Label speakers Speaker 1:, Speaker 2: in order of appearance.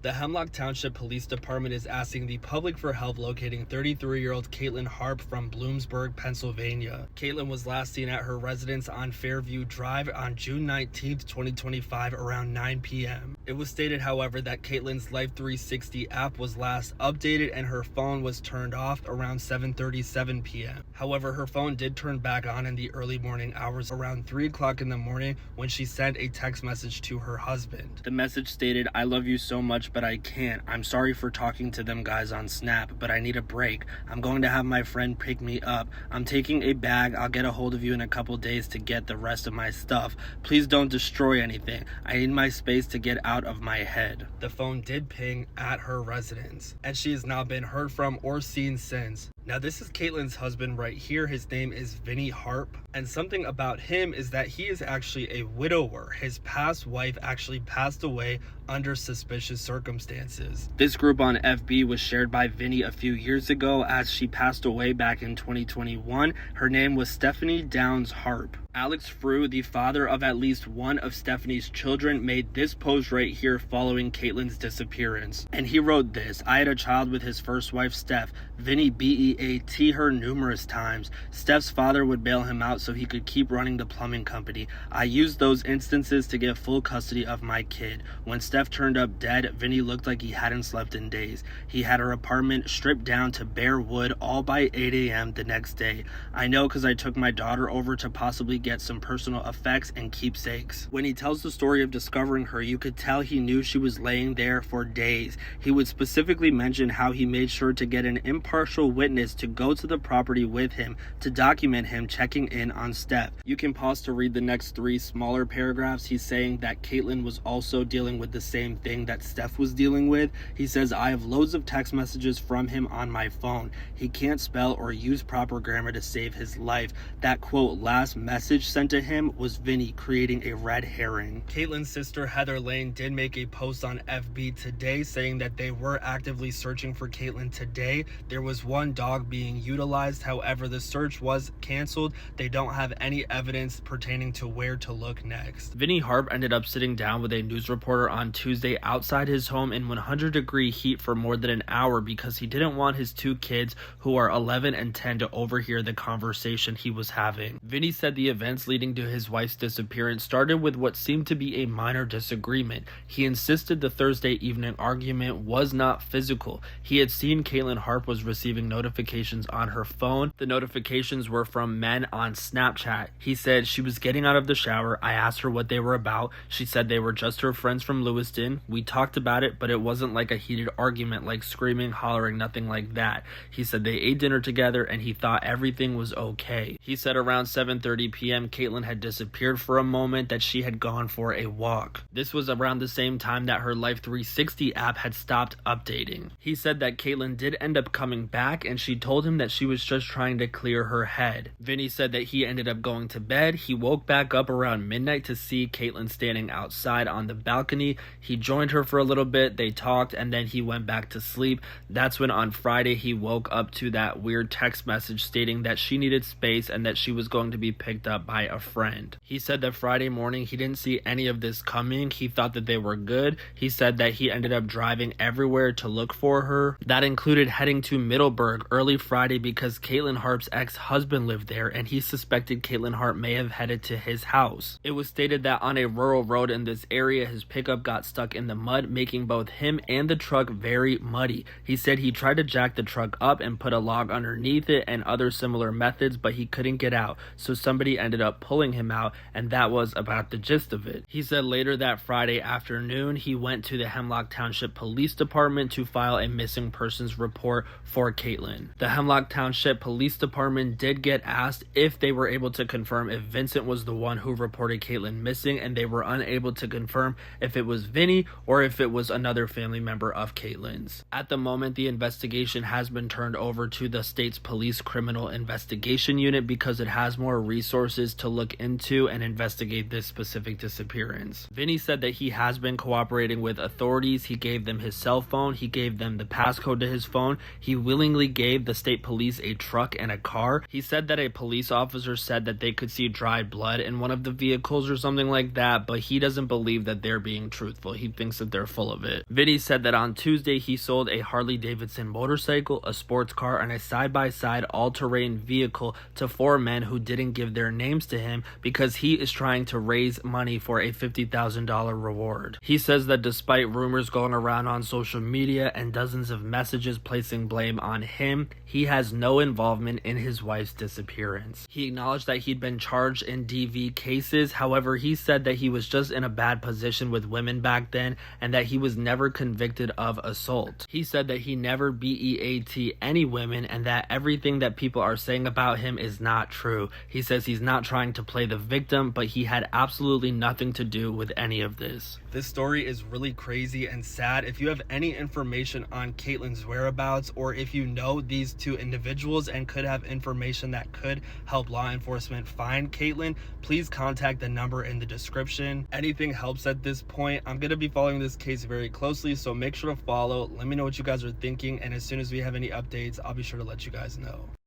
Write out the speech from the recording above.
Speaker 1: The Hemlock Township Police Department is asking the public for help locating 33-year-old Katlyn Harper from Bloomsburg, Pennsylvania. Katlyn was last seen at her residence on Fairview Drive on June 19, 2025 around 9 p.m. It was stated, however, that Katlyn's Life 360 app was last updated and her phone was turned off around 7:37 p.m. However, her phone did turn back on in the early morning hours around 3 o'clock in the morning when she sent a text message to her husband. The message stated, "I love you so much, but I can't. I'm sorry for talking to them guys on Snap, but I need a break. I'm going to have my friend pick me up. I'm taking a bag. I'll get a hold of you in a couple days to get the rest of my stuff. Please don't destroy anything. I need my space to get out of my head." The phone did ping at her residence, and she has not been heard from or seen since. Now, this is Katlyn's husband right here. His name is Vinny Harper, and something about him is that he is actually a widower. His past wife actually passed away under suspicious circumstances. This group on FB was shared by Vinny a few years ago as she passed away back in 2021. Her name was Stephanie Downs Harper. Alex Frew, the father of at least one of Stephanie's children, made this post right here following Katlyn's disappearance. And he wrote this: "I had a child with his first wife, Steph. Vinny BEAT her numerous times. Steph's father would bail him out so he could keep running the plumbing company. I used those instances to get full custody of my kid. When Steph turned up dead, Vinny looked like he hadn't slept in days. He had her apartment stripped down to bare wood all by 8 a.m. the next day. I know because I took my daughter over to possibly get some personal effects and keepsakes." When he tells the story of discovering her, you could tell he knew she was laying there for days. He would specifically mention how he made sure to get an impartial witness to go to the property with him to document him checking in on Steph. You can pause to read the next 3 smaller paragraphs. He's saying that Katlyn was also dealing with the same thing that Steph was dealing with. He says, "I have loads of text messages from him on my phone. He can't spell or use proper grammar to save his life. That quote last message sent to him was Vinny creating a red herring." Katlyn's sister Heather Lane did make a post on FB today saying that they were actively searching for Katlyn today. There was one dog being utilized, however the search was canceled. They don't have any evidence pertaining to where to look next. Vinny Harper ended up sitting down with a news reporter on Tuesday outside his home in 100-degree heat for more than an hour because he didn't want his 2 kids, who are 11 and 10, to overhear the conversation he was having. Vinny said the events leading to his wife's disappearance started with what seemed to be a minor disagreement. He insisted the Thursday evening argument was not physical. He had seen Katlyn Harper was receiving notifications on her phone. The notifications were from men on Snapchat. He said she was getting out of the shower. I asked her what they were about. She said they were just her friends from Lewiston. We talked about it, but it wasn't like a heated argument, like screaming, hollering, nothing like that. He said they ate dinner together and he thought everything was okay. He said around 7:30 p.m. Katlyn had disappeared for a moment, that she had gone for a walk. This was around the same time that her Life 360 app had stopped updating. He said that Katlyn did end up coming back and she told him that she was just trying to clear her head. Vinny said that he ended up going to bed. He woke back up around midnight to see Katlyn standing outside on the balcony. He joined her for a little bit, they talked, and then he went back to sleep. That's when on Friday he woke up to that weird text message stating that she needed space and that she was going to be picked up by a friend. He said that Friday morning he didn't see any of this coming. He thought that they were good. He said that he ended up driving everywhere to look for her. That included heading to Middleburg early Friday because Katlyn Harper's ex-husband lived there and he suspected Katlyn Harper may have headed to his house. It was stated that on a rural road in this area his pickup got stuck in the mud, making both him and the truck very muddy. He said he tried to jack the truck up and put a log underneath it and other similar methods, but he couldn't get out, so somebody ended up pulling him out, and that was about the gist of it. He said later that Friday afternoon he went to the Hemlock Township Police Department to file a missing persons report for Katlyn. The Hemlock Township Police Department did get asked if they were able to confirm if Vincent was the one who reported Katlyn missing, and they were unable to confirm if it was Vinny or if it was another family member of Katlyn's. At the moment, the investigation has been turned over to the state's police criminal investigation unit because it has more resources forces to look into and investigate this specific disappearance. Vinny said that he has been cooperating with authorities. He gave them his cell phone. He gave them the passcode to his phone. He willingly gave the state police a truck and a car. He said that a police officer said that they could see dried blood in one of the vehicles or something like that, but he doesn't believe that they're being truthful. He thinks that they're full of it. Vinny said that on Tuesday he sold a Harley-Davidson motorcycle, a sports car, and a side-by-side all-terrain vehicle to 4 men who didn't give their names to him because he is trying to raise money for a $50,000 reward. He says that despite rumors going around on social media and dozens of messages placing blame on him, he has no involvement in his wife's disappearance. He acknowledged that he'd been charged in DV cases. However, he said that he was just in a bad position with women back then and that he was never convicted of assault. He said that he never BEAT any women and that everything that people are saying about him is not true. He says he's not trying to play the victim, but he had absolutely nothing to do with any of this. This story is really crazy and sad. If you have any information on Katlyn's whereabouts, or if you know these 2 individuals and could have information that could help law enforcement find Katlyn, please contact the number in the description. Anything helps at this point. I'm going to be following this case very closely, so make sure to follow. Let me know what you guys are thinking, and as soon as we have any updates, I'll be sure to let you guys know.